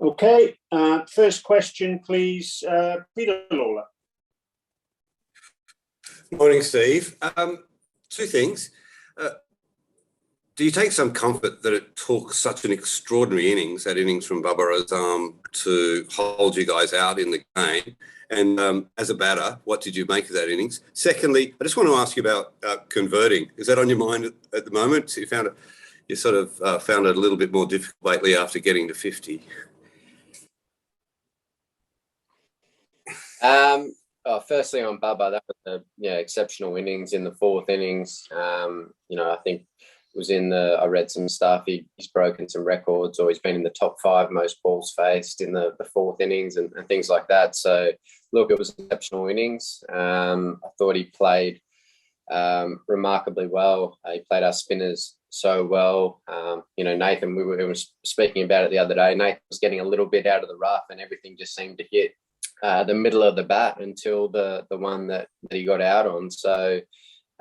Okay, first question, please, Peter Lawler. Morning, Steve. Two things. Do you take some comfort that it took such an extraordinary innings, that innings from Babar Azam, to hold you guys out in the game? And as a batter, what did you make of that innings? Secondly, I just want to ask you about converting. Is that on your mind at the moment? So you sort of found it a little bit more difficult lately after getting to 50. Firstly on Bubba, that was a exceptional innings in the fourth innings. I think it was I read some stuff. He's broken some records, or he's been in the top 5 most balls faced in the fourth innings and things like that. So look, it was an exceptional innings. I thought he played remarkably well. He played our spinners so well. Nathan, we were speaking about it the other day. Nathan was getting a little bit out of the rough, and everything just seemed to hit the middle of the bat until the one that he got out on. So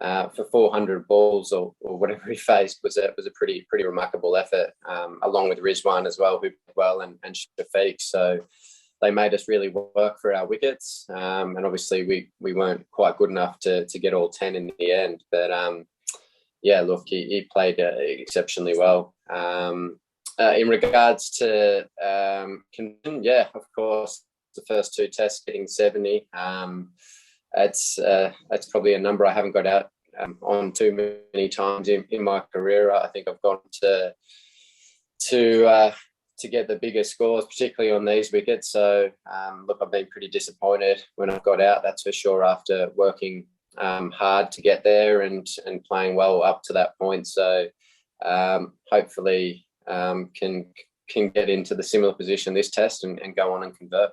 for 400 balls or whatever he faced was a pretty remarkable effort, along with Rizwan as well, who did well, and Shafiq. So they made us really work for our wickets, and obviously we weren't quite good enough to get all 10 in the end. But look, he played exceptionally well. In regards to of course, the first 2 tests getting 70. That's probably a number I haven't got out on too many times in my career. I think I've gone to get the bigger scores, particularly on these wickets. So look, I've been pretty disappointed when I've got out, that's for sure, after working hard to get there and playing well up to that point. So hopefully can get into the similar position this test and go on and convert.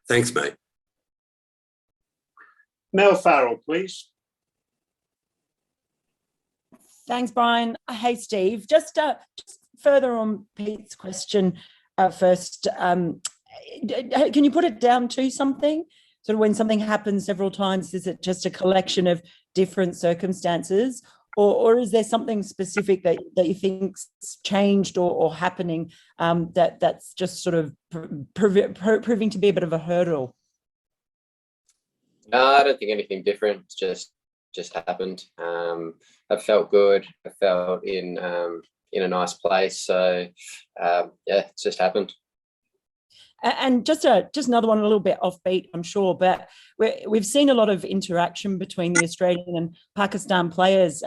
Thanks, mate. Mel Farrell, please. Thanks, Brian. Hey, Steve. Just further on Pete's question first. Can you put it down to something? Sort of when something happens several times, is it just a collection of different circumstances, or is there something specific that you think's changed or happening that's just sort of proving to be a bit of a hurdle? No, I don't think anything different. It's just happened. I felt good. I felt in a nice place. So it's just happened. And just another one, a little bit offbeat, I'm sure, but we've seen a lot of interaction between the Australian and Pakistan players.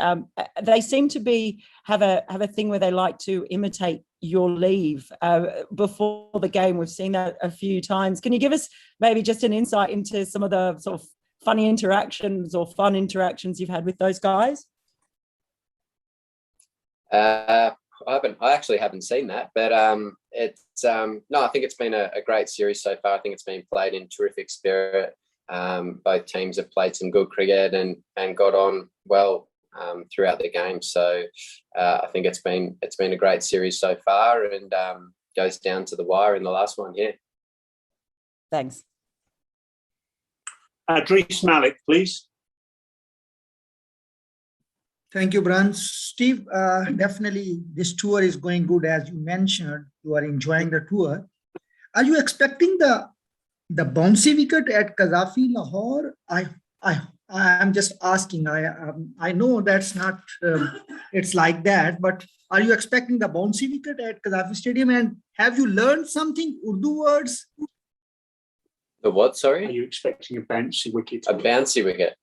They seem to have a thing where they like to imitate your leave before the game. We've seen that a few times. Can you give us maybe just an insight into some of the sort of funny interactions or fun interactions you've had with those guys? I actually haven't seen that, but I think it's been a great series so far. I think it's been played in terrific spirit. Both teams have played some good cricket and got on well throughout the game. So I think it's been a great series so far, and goes down to the wire in the last one. Yeah. Thanks. Dries Malik, please. Thank you, Brian. Steve, definitely this tour is going good, as you mentioned. You are enjoying the tour. Are you expecting the bouncy wicket at Qazafi, Lahore? I'm just asking. I know that's not it's like that, but are you expecting the bouncy wicket at Qazafi Stadium? And have you learned something Urdu words? The what? Sorry. Are you expecting a bouncy wicket? A bouncy wicket.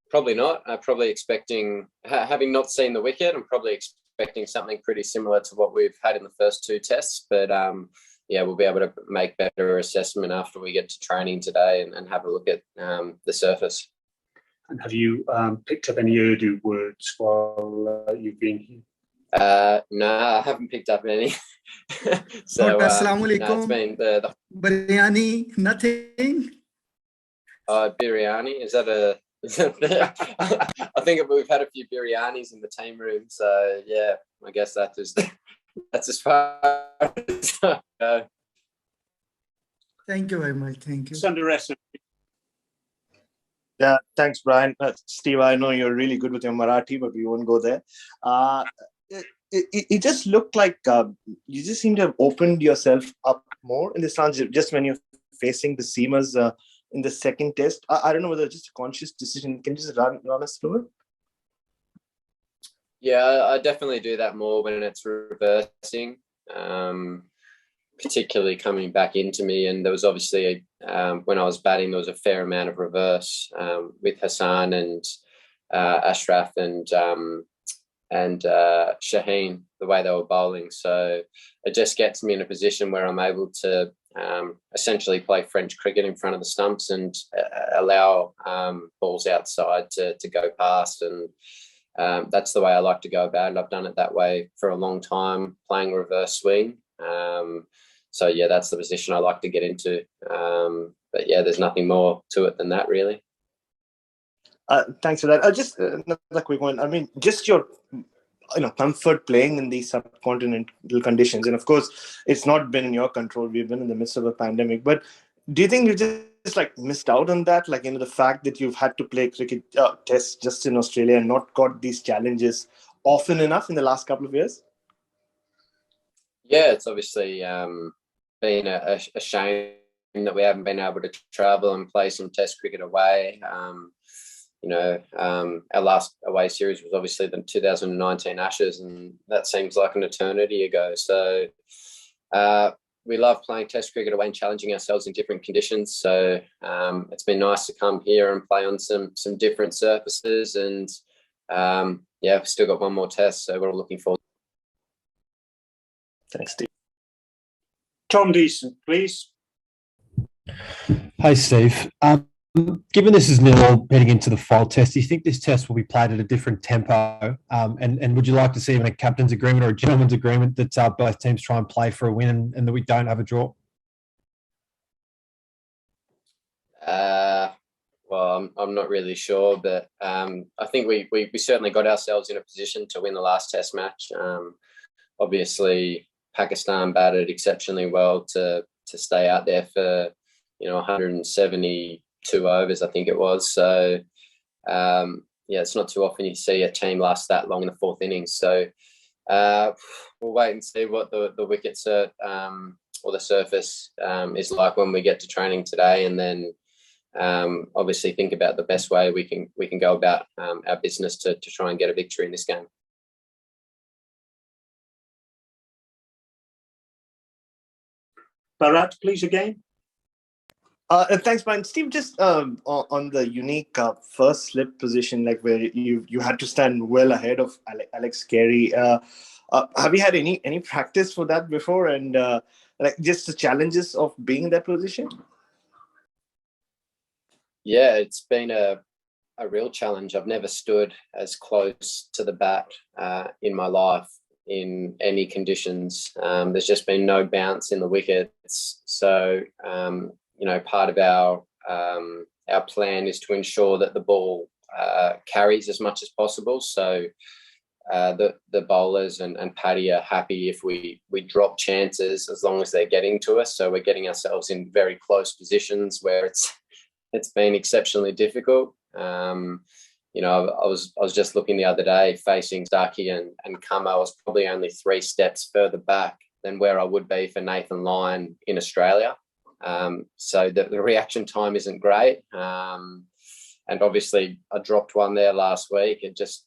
Probably not. I'm probably expecting, having not seen the wicket, I'm probably expecting something pretty similar to what we've had in the first 2 tests. But we'll be able to make better assessment after we get to training today and have a look at the surface. And have you picked up any Urdu words while you've been here? No, I haven't picked up any. So Assalamu alaikum. It's been the biryani, nothing. Biryani, is that a? I think we've had a few biryanis in the team room, so yeah, I guess that's as far as I go. Thank you very much. Thank you. Sundaresan. Yeah, thanks, Brian. Steve, I know you're really good with your Marathi, but we won't go there. It just looked like you just seem to have opened yourself up more in the stance just when you're facing the seamers in the second test. I don't know whether it's just a conscious decision. Can you just run us through it? Yeah, I definitely do that more when it's reversing, particularly coming back into me. And there was obviously, when I was batting, there was a fair amount of reverse with Hassan and Ashraf and Shaheen, the way they were bowling. So it just gets me in a position where I'm able to essentially play French cricket in front of the stumps and allow balls outside to go past. And that's the way I like to go about it. I've done it that way for a long time, playing reverse swing. So yeah, that's the position I like to get into. But yeah, there's nothing more to it than that, really. Thanks for that. Just another quick one. I mean, just your comfort playing in these subcontinental conditions, and of course, it's not been in your control. We've been in the midst of a pandemic. But do you think you just like missed out on that? Like, the fact that you've had to play cricket tests just in Australia and not got these challenges often enough in the last couple of years? Yeah, it's obviously been a shame that we haven't been able to travel and play some test cricket away. Our last away series was obviously the 2019 Ashes, and that seems like an eternity ago. So we love playing test cricket away and challenging ourselves in different conditions. So it's been nice to come here and play on some different surfaces. And we've still got one more test, so we're all looking forward. Thanks, Steve. Tom Deason, please. Hi, Steve. Given this is now heading into the final test, do you think this test will be played at a different tempo? And would you like to see even a captain's agreement or a gentleman's agreement that both teams try and play for a win and that we don't have a draw? Well, I'm not really sure, but I think we certainly got ourselves in a position to win the last test match. Obviously, Pakistan batted exceptionally well to stay out there for 172 overs, I think it was. So it's not too often you see a team last that long in the fourth innings. So we'll wait and see what the wickets or the surface is like when we get to training today, and then obviously think about the best way we can go about our business to try and get a victory in this game. Bharat, please, again. Thanks, Brian. Steve, just on the unique first slip position, like where you had to stand well ahead of Alex Carey. Have you had any practice for that before, and like just the challenges of being in that position? Yeah, it's been a real challenge. I've never stood as close to the bat in my life in any conditions. There's just been no bounce in the wickets. So, part of our plan is to ensure that the ball carries as much as possible. So the bowlers and Paddy are happy if we drop chances as long as they're getting to us. So we're getting ourselves in very close positions where it's been exceptionally difficult. I was just looking the other day facing Starkey and Kamo. I was probably only 3 steps further back than where I would be for Nathan Lyon in Australia. So the reaction time isn't great. And obviously I dropped one there last week. It just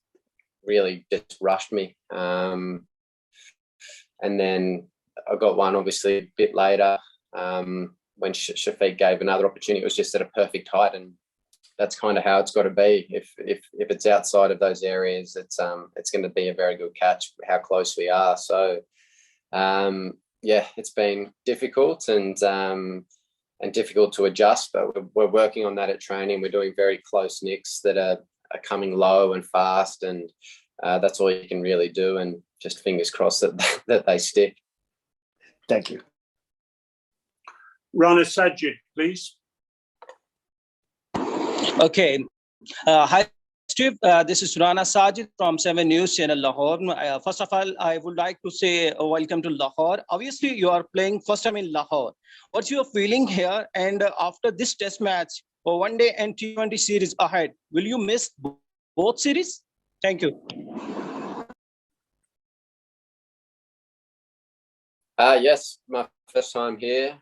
really just rushed me. And then I got one obviously a bit later when Shafiq gave another opportunity. It was just at a perfect height, and that's kind of how it's got to be. If it's outside of those areas, it's going to be a very good catch, how close we are. So it's been difficult and difficult to adjust, but we're working on that at training. We're doing very close nicks that are coming low and fast, and that's all you can really do, and just fingers crossed that they stick. Thank you. Rana Sajid, please. Okay. Hi, Steve, this is Rana Sajid from 7 News Channel Lahore. First of all, I would like to say welcome to Lahore. Obviously, you are playing first time in Lahore. What's your feeling here? And after this test match, for one day and T20 series ahead, will you miss both series? Thank you. Yes, my first time here.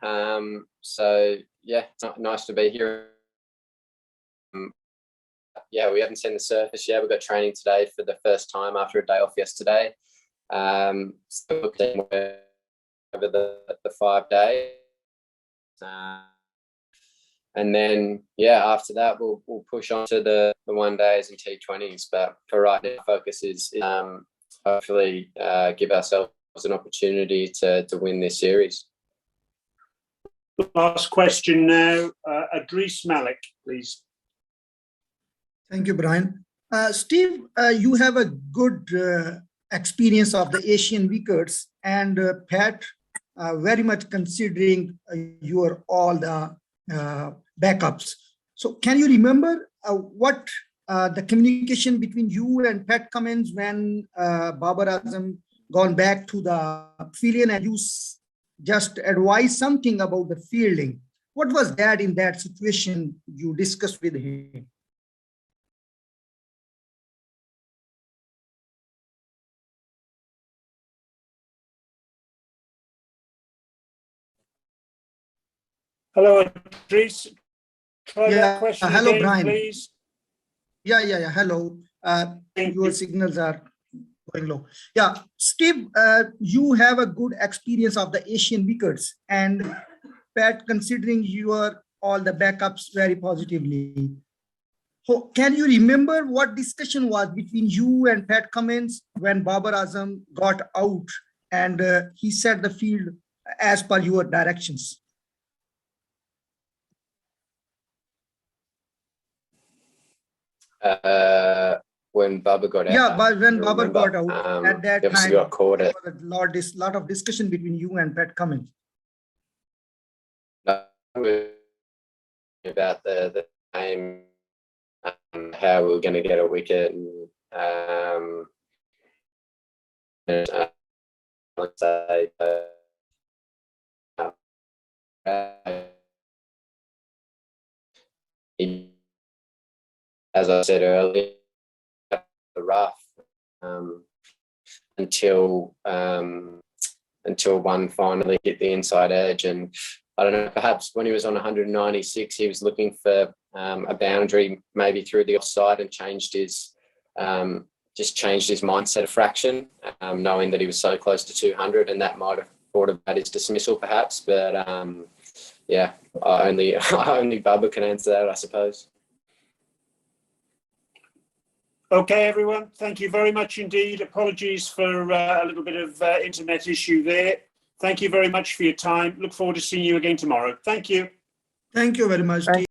So yeah, it's nice to be here. Yeah, we haven't seen the surface yet. We've got training today for the first time after a day off yesterday. So looking over the 5 days. And then, yeah, after that, we'll push on to the 1 days and T20s. But for right now, focus is hopefully give ourselves an opportunity to win this series. Last question now, Adris Malik, please. Thank you, Brian. Steve, you have a good experience of the Asian wickets, and Pat, very much considering your all the backups. So can you remember what the communication between you and Pat Cummins when Babar Azam gone back to the pavilion and you just advised something about the fielding? What was that in that situation you discussed with him? Hello, Adris. Try that Yeah, question hello, again, Brian. please. Yeah. Hello. Your signals are going low. Yeah, Steve, you have a good experience of the Asian wickets, and Pat, considering you are all the backups very positively. So can you remember what discussion was between you and Pat Cummins when Babar Azam got out and he set the field as per your directions? When Baba got out. Yeah, but when Babar got out, at that time, got caught there was a lot of discussion between you and Pat Cummins. About the game, how we were going to get a wicket, and let's say, as I said earlier, the rough until one finally hit the inside edge. And I don't know, perhaps when he was on 196, he was looking for a boundary maybe through the offside and changed his mindset a fraction, knowing that he was so close to 200, and that might have brought about his dismissal perhaps. But yeah, only Bubba can answer that, I suppose. Okay, everyone. Thank you very much indeed. Apologies for a little bit of internet issue there. Thank you very much for your time. Look forward to seeing you again tomorrow. Thank you. Thank you very much.